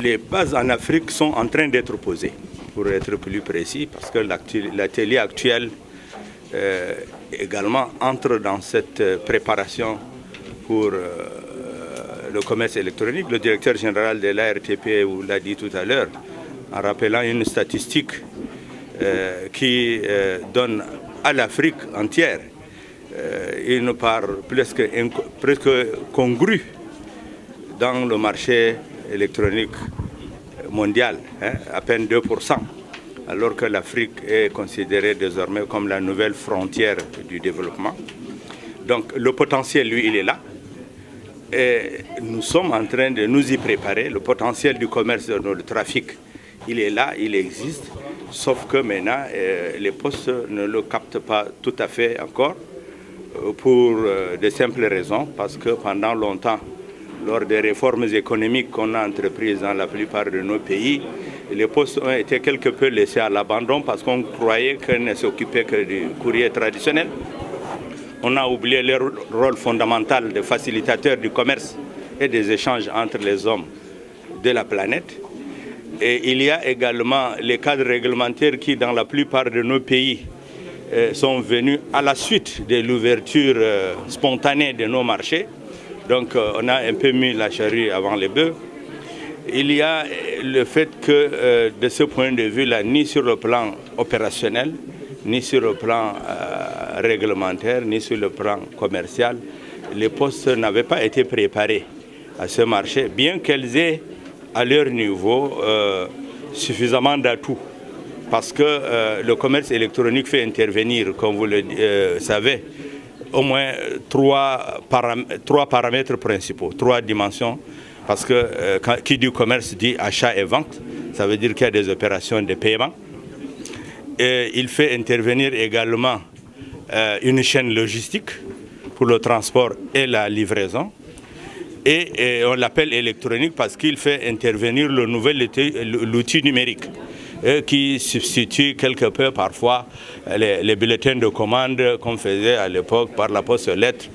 les bases en Afrique sont en train d'être posées, pour être plus précis, parce que l'atelier actuel également entre dans cette préparation pour le commerce électronique. Le directeur général de l'ARTP vous l'a dit tout à l'heure, en rappelant une statistique qui donne à l'Afrique entière une part presque congrue dans le marché électronique mondial, à peine 2%, alors que l'Afrique est considérée désormais comme la nouvelle frontière du développement. Donc le potentiel, lui, il est là. Et nous sommes en train de nous y préparer. Le potentiel du commerce, du trafic, il est là, il existe. Sauf que maintenant, les postes ne le captent pas tout à fait encore pour de simples raisons. Parce que pendant longtemps, lors des réformes économiques qu'on a entreprises dans la plupart de nos pays, les postes ont été quelque peu laissés à l'abandon parce qu'on croyait qu'ils ne s'occupaient que du courrier traditionnel. On a oublié leur rôle fondamental de facilitateur du commerce et des échanges entre les hommes de la planète. Et il y a également les cadres réglementaires qui, dans la plupart de nos pays, sont venus à la suite de l'ouverture spontanée de nos marchés. Donc on a un peu mis la charrue avant les bœufs. Il y a le fait que de ce point de vue-là, ni sur le plan opérationnel, ni sur le plan réglementaire, ni sur le plan commercial, les postes n'avaient pas été préparés à ce marché, bien qu'elles aient à leur niveau suffisamment d'atouts. Parce que le commerce électronique fait intervenir, comme vous le savez, au moins trois paramètres principaux, 3 dimensions. Parce que qui dit commerce dit achat et vente, ça veut dire qu'il y a des opérations de paiement. Et il fait intervenir également une chaîne logistique pour le transport et la livraison. Et on l'appelle électronique parce qu'il fait intervenir l'outil numérique qui substitue quelque peu parfois les bulletins de commande qu'on faisait à l'époque par la poste lettre.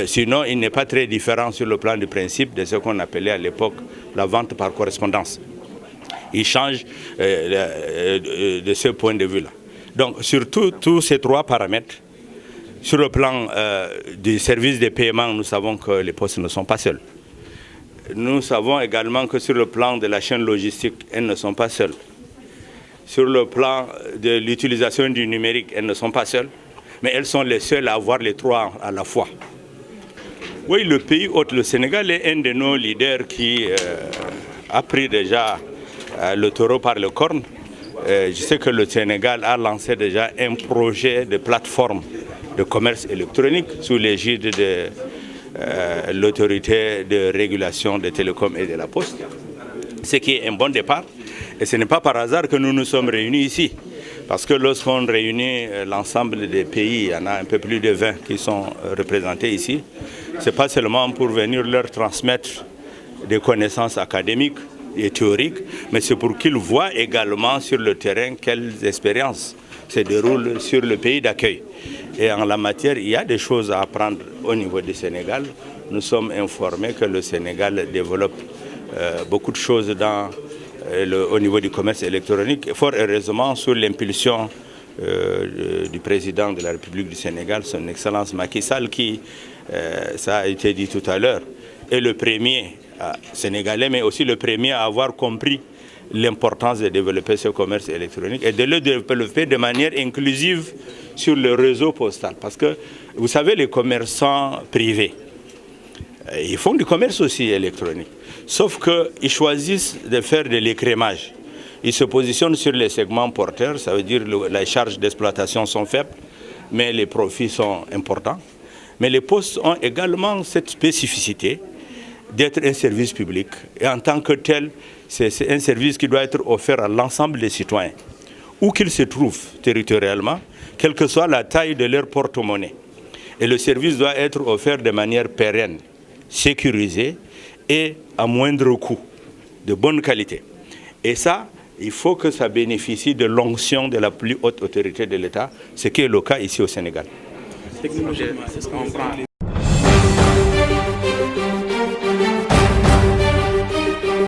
Sinon, il n'est pas très différent sur le plan du principe de ce qu'on appelait à l'époque la vente par correspondance. Il change de ce point de vue-là. Donc, sur tous ces 3 paramètres, sur le plan du service de paiement, nous savons que les postes ne sont pas seuls. Nous savons également que sur le plan de la chaîne logistique, elles ne sont pas seules. Sur le plan de l'utilisation du numérique, elles ne sont pas seules, mais elles sont les seules à avoir les 3 à la fois. Oui, le pays hôte, le Sénégal, est un de nos leaders qui a pris déjà le taureau par le corne. Je sais que le Sénégal a lancé déjà un projet de plateforme de commerce électronique sous l'égide de l'autorité de régulation des télécoms et de la poste, ce qui est un bon départ. Et ce n'est pas par hasard que nous nous sommes réunis ici. Parce que lorsqu'on réunit l'ensemble des pays, il y en a un peu plus de 20 qui sont représentés ici, ce n'est pas seulement pour venir leur transmettre des connaissances académiques et théoriques, mais c'est pour qu'ils voient également sur le terrain quelles expériences se déroulent sur le pays d'accueil. Et en la matière, il y a des choses à apprendre au niveau du Sénégal. Nous sommes informés que le Sénégal développe beaucoup de choses au niveau du commerce électronique. Fort heureusement, sous l'impulsion du président de la République du Sénégal, son Excellence Macky Sall, qui, ça a été dit tout à l'heure, est le premier sénégalais, mais aussi le premier à avoir compris l'importance de développer ce commerce électronique et de le développer de manière inclusive sur le réseau postal. Parce que, vous savez, les commerçants privés, ils font du commerce aussi électronique. Sauf qu'ils choisissent de faire de l'écrémage. Ils se positionnent sur les segments porteurs, ça veut dire que les charges d'exploitation sont faibles, mais les profits sont importants. Mais les postes ont également cette spécificité d'être un service public. Et en tant que tel, c'est un service qui doit être offert à l'ensemble des citoyens, où qu'ils se trouvent territorialement, quelle que soit la taille de leur porte-monnaie. Et le service doit être offert de manière pérenne, sécurisée et à moindre coût, de bonne qualité. Et ça, il faut que ça bénéficie de l'onction de la plus haute autorité de l'État, ce qui est le cas ici au Sénégal. Technologiquement, est-ce qu'on prend